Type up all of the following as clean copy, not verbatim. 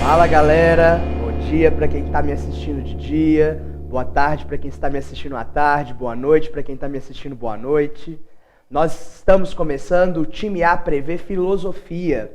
Fala galera, bom dia para quem está me assistindo de dia, boa tarde para quem está me assistindo à tarde, boa noite para quem está me assistindo boa noite. Nós estamos começando o Time A Prevê Filosofia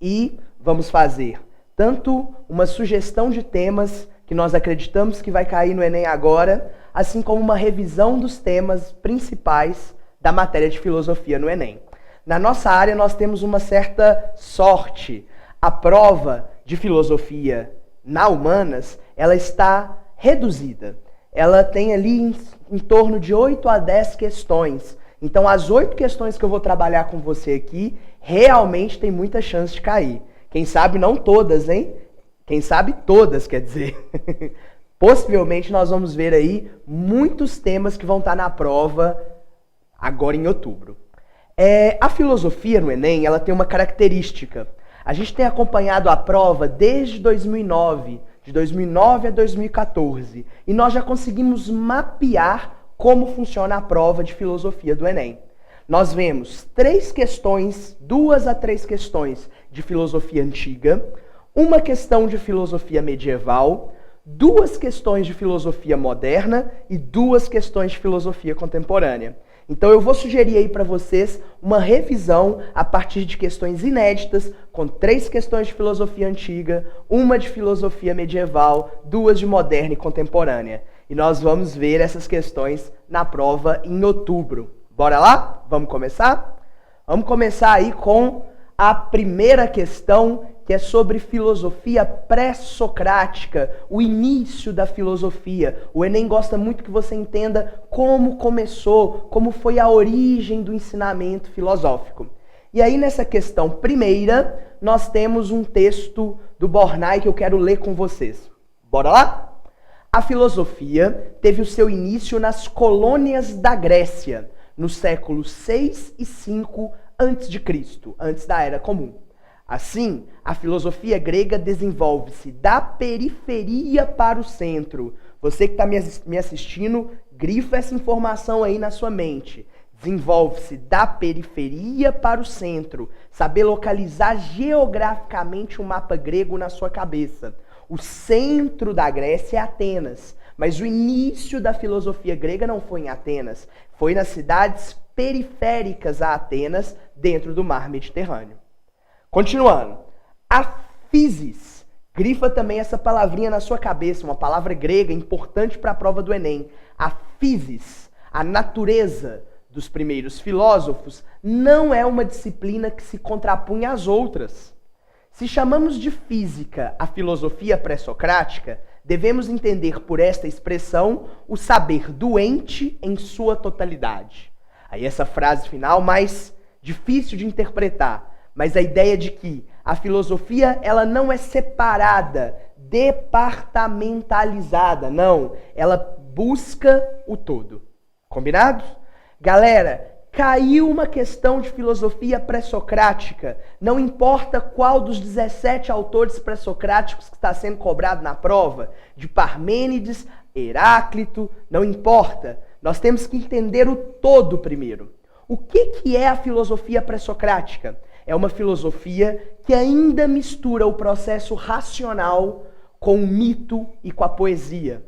e vamos fazer tanto uma sugestão de temas que nós acreditamos que vai cair no Enem agora, assim como uma revisão dos temas principais da matéria de filosofia no Enem. Na nossa área nós temos uma certa sorte. A prova de filosofia na Humanas, ela está reduzida. Ela tem ali em torno de 8 a 10 questões. Então, as 8 questões que eu vou trabalhar com você aqui, realmente tem muita chance de cair. Quem sabe não todas, hein? Quem sabe todas, quer dizer. Possivelmente nós vamos ver aí muitos temas que vão estar na prova agora em outubro. A filosofia no Enem, ela tem uma característica. A gente tem acompanhado a prova desde 2009, de 2009 a 2014, e nós já conseguimos mapear como funciona a prova de filosofia do Enem. Nós vemos 2 a 3 questões de filosofia antiga, uma questão de filosofia medieval, 2 questões de filosofia moderna e 2 questões de filosofia contemporânea. Então eu vou sugerir aí para vocês uma revisão a partir de questões inéditas, com 3 questões de filosofia antiga, 1 de filosofia medieval, 2 de moderna e contemporânea. E nós vamos ver essas questões na prova em outubro. Bora lá? Vamos começar? Vamos começar aí com a primeira questão, que é sobre filosofia pré-socrática, o início da filosofia. O Enem gosta muito que você entenda como começou, como foi a origem do ensinamento filosófico. E aí nessa questão primeira, nós temos um texto do Bornai que eu quero ler com vocês. Bora lá? A filosofia teve o seu início nas colônias da Grécia, nos séculos 6 e 5 a.C., antes da Era Comum. Assim, a filosofia grega desenvolve-se da periferia para o centro. Você que está me assistindo, grifa essa informação aí na sua mente. Desenvolve-se da periferia para o centro. Saber localizar geograficamente o mapa grego na sua cabeça. O centro da Grécia é Atenas, mas o início da filosofia grega não foi em Atenas, foi nas cidades periféricas a Atenas, dentro do mar Mediterrâneo. Continuando, a physis, grifa também essa palavrinha na sua cabeça, uma palavra grega importante para a prova do Enem. A physis, a natureza dos primeiros filósofos, não é uma disciplina que se contrapunha às outras. Se chamamos de física a filosofia pré-socrática, devemos entender por esta expressão o saber doente em sua totalidade. Aí essa frase final mais difícil de interpretar, mas a ideia de que a filosofia ela não é separada, departamentalizada, não. Ela busca o todo. Combinado? Galera, caiu uma questão de filosofia pré-socrática. Não importa qual dos 17 autores pré-socráticos que está sendo cobrado na prova, de Parmênides, Heráclito, não importa. Nós temos que entender o todo primeiro. O que é a filosofia pré-socrática? É uma filosofia que ainda mistura o processo racional com o mito e com a poesia.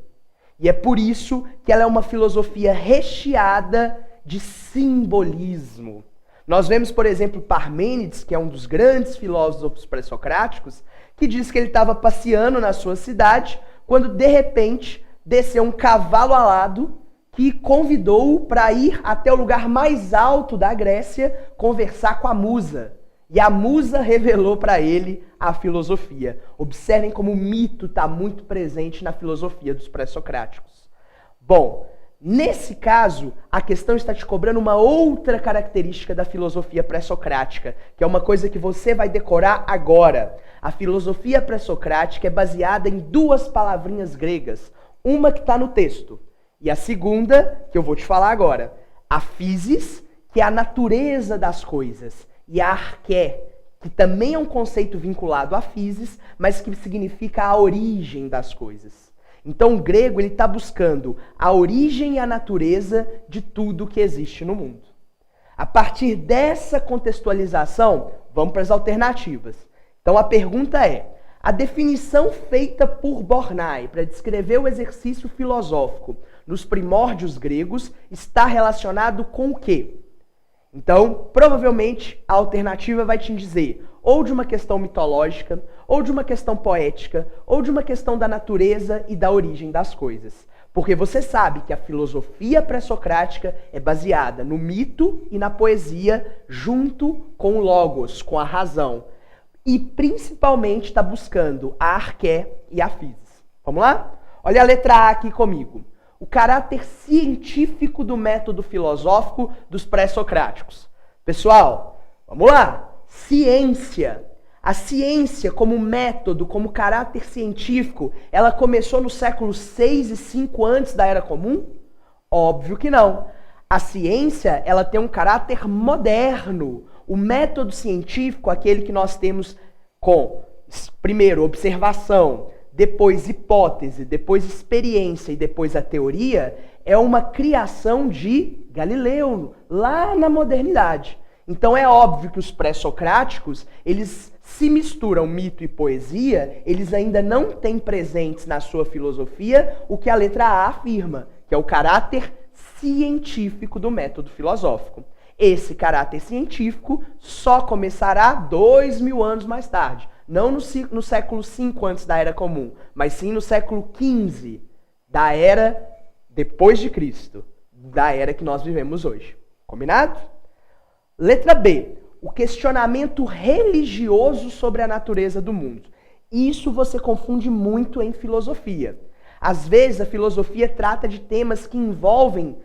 E é por isso que ela é uma filosofia recheada de simbolismo. Nós vemos, por exemplo, Parmênides, que é um dos grandes filósofos pré-socráticos, que diz que ele estava passeando na sua cidade, quando de repente desceu um cavalo alado que convidou-o para ir até o lugar mais alto da Grécia conversar com a musa. E a musa revelou para ele a filosofia. Observem como o mito está muito presente na filosofia dos pré-socráticos. Bom, nesse caso, a questão está te cobrando uma outra característica da filosofia pré-socrática, que é uma coisa que você vai decorar agora. A filosofia pré-socrática é baseada em 2 palavrinhas gregas. Uma que está no texto e a segunda, que eu vou te falar agora. A physis, que é a natureza das coisas. E a arché, que também é um conceito vinculado à physis, mas que significa a origem das coisas. Então o grego está buscando a origem e a natureza de tudo que existe no mundo. A partir dessa contextualização, vamos para as alternativas. Então a pergunta é, A definição feita por Bornai para descrever o exercício filosófico nos primórdios gregos está relacionado com o quê? Então, provavelmente, a alternativa vai te dizer ou de uma questão mitológica, ou de uma questão poética, ou de uma questão da natureza e da origem das coisas. Porque você sabe que a filosofia pré-socrática é baseada no mito e na poesia junto com o logos, com a razão. E principalmente está buscando a arqué e a physis. Vamos lá? Olha a letra A aqui comigo. O caráter científico do método filosófico dos pré-socráticos. Pessoal, vamos lá. Ciência. A ciência como método, como caráter científico, ela começou no século 6 e 5 antes da Era Comum? Óbvio que não. A ciência, ela tem um caráter moderno. O método científico, aquele que nós temos com, primeiro, observação, depois hipótese, depois experiência e depois a teoria, é uma criação de Galileu, lá na modernidade. Então é óbvio que os pré-socráticos, eles se misturam mito e poesia, eles ainda não têm presentes na sua filosofia o que a letra A afirma, que é o caráter científico do método filosófico. Esse caráter científico só começará 2000 anos mais tarde. Não no século V antes da Era Comum, mas sim no século XV da Era depois de Cristo, da Era que nós vivemos hoje. Combinado? Letra B. O questionamento religioso sobre a natureza do mundo. Isso você confunde muito em filosofia. Às vezes a filosofia trata de temas que envolvem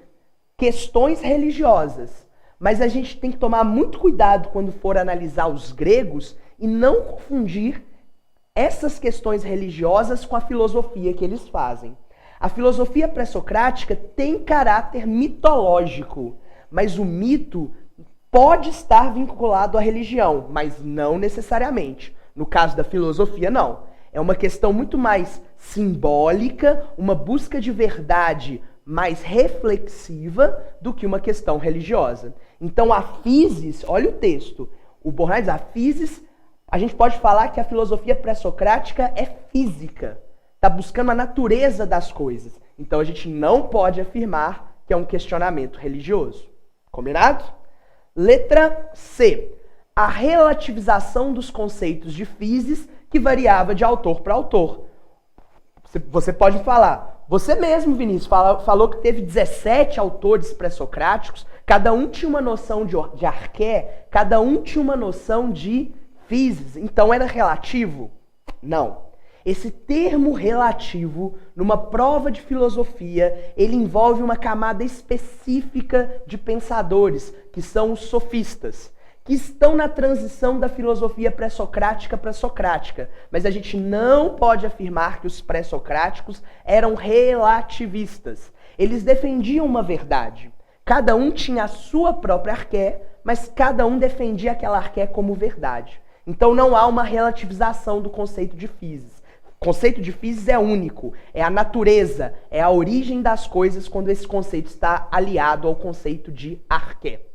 questões religiosas. Mas a gente tem que tomar muito cuidado quando for analisar os gregos e não confundir essas questões religiosas com a filosofia que eles fazem. A filosofia pré-socrática tem caráter mitológico, mas o mito pode estar vinculado à religião, mas não necessariamente. No caso da filosofia, não. É uma questão muito mais simbólica, uma busca de verdade mais reflexiva do que uma questão religiosa. Então a physis, olha o texto, o Bornai diz, a physis, a gente pode falar que a filosofia pré-socrática é física, está buscando a natureza das coisas. Então a gente não pode afirmar que é um questionamento religioso. Combinado? Letra C. A relativização dos conceitos de physis que variava de autor para autor. Você pode falar, você mesmo, Vinícius, falou que teve 17 autores pré-socráticos, cada um tinha uma noção de arqué, cada um tinha uma noção de physis, então era relativo? Não. Esse termo relativo, numa prova de filosofia, ele envolve uma camada específica de pensadores, que são os sofistas, que estão na transição da filosofia pré-socrática para socrática. Mas a gente não pode afirmar que os pré-socráticos eram relativistas. Eles defendiam uma verdade. Cada um tinha a sua própria arqué, mas cada um defendia aquela arqué como verdade. Então não há uma relativização do conceito de physis. O conceito de physis é único, é a natureza, é a origem das coisas quando esse conceito está aliado ao conceito de arqué.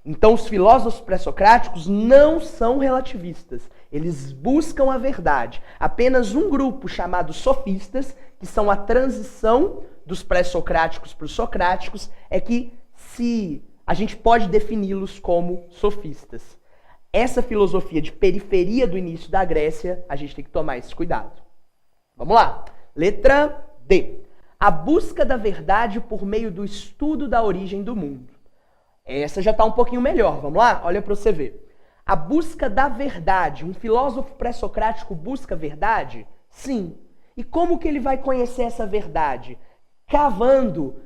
Então os filósofos pré-socráticos não são relativistas, eles buscam a verdade. Apenas um grupo chamado sofistas, que são a transição dos pré-socráticos para os socráticos, é que a gente pode defini-los como sofistas. Essa filosofia de periferia do início da Grécia, a gente tem que tomar esse cuidado. Vamos lá. Letra D. A busca da verdade por meio do estudo da origem do mundo. Essa já está um pouquinho melhor. Vamos lá? Olha para você ver. A busca da verdade. Um filósofo pré-socrático busca verdade? Sim. E como que ele vai conhecer essa verdade?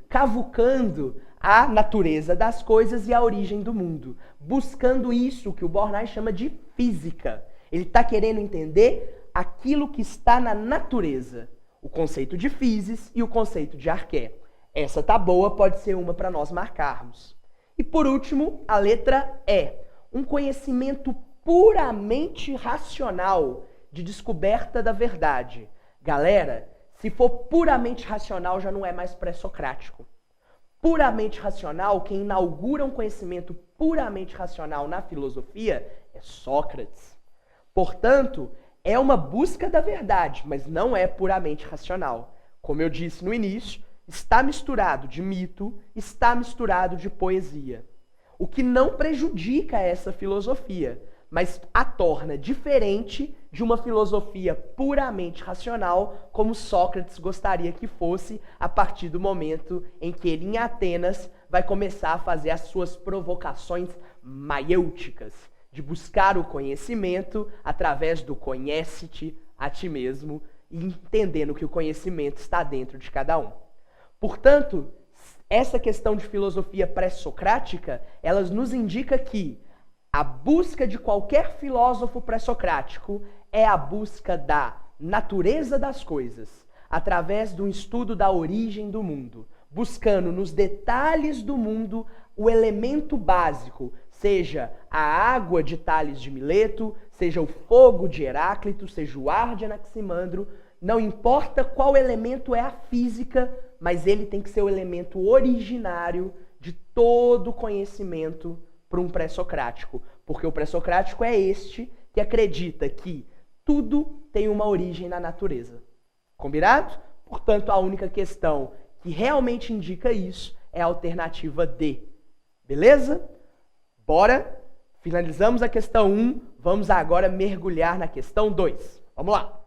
Cavucando a natureza das coisas e a origem do mundo. Buscando isso que o Bornai chama de física. Ele está querendo entender aquilo que está na natureza. O conceito de physis e o conceito de arqué. Essa tá boa, pode ser uma para nós marcarmos. E por último, a letra E. Um conhecimento puramente racional de descoberta da verdade. Galera, se for puramente racional, já não é mais pré-socrático. Puramente racional, quem inaugura um conhecimento puramente racional na filosofia é Sócrates. Portanto, é uma busca da verdade, mas não é puramente racional. Como eu disse no início, está misturado de mito, está misturado de poesia. O que não prejudica essa filosofia, mas a torna diferente de uma filosofia puramente racional, como Sócrates gostaria que fosse, a partir do momento em que ele, em Atenas, vai começar a fazer as suas provocações maiêuticas, de buscar o conhecimento através do conhece-te a ti mesmo, e entendendo que o conhecimento está dentro de cada um. Portanto, essa questão de filosofia pré-socrática, ela nos indica que a busca de qualquer filósofo pré-socrático é a busca da natureza das coisas, através do estudo da origem do mundo, buscando nos detalhes do mundo o elemento básico, seja a água de Tales de Mileto, seja o fogo de Heráclito, seja o ar de Anaximandro, não importa qual elemento é a física, mas ele tem que ser o elemento originário de todo conhecimento para um pré-socrático. Porque o pré-socrático é este que acredita que tudo tem uma origem na natureza. Combinado? Portanto, a única questão que realmente indica isso é a alternativa D. Beleza? Bora? Finalizamos a questão 1, vamos agora mergulhar na questão 2. Vamos lá!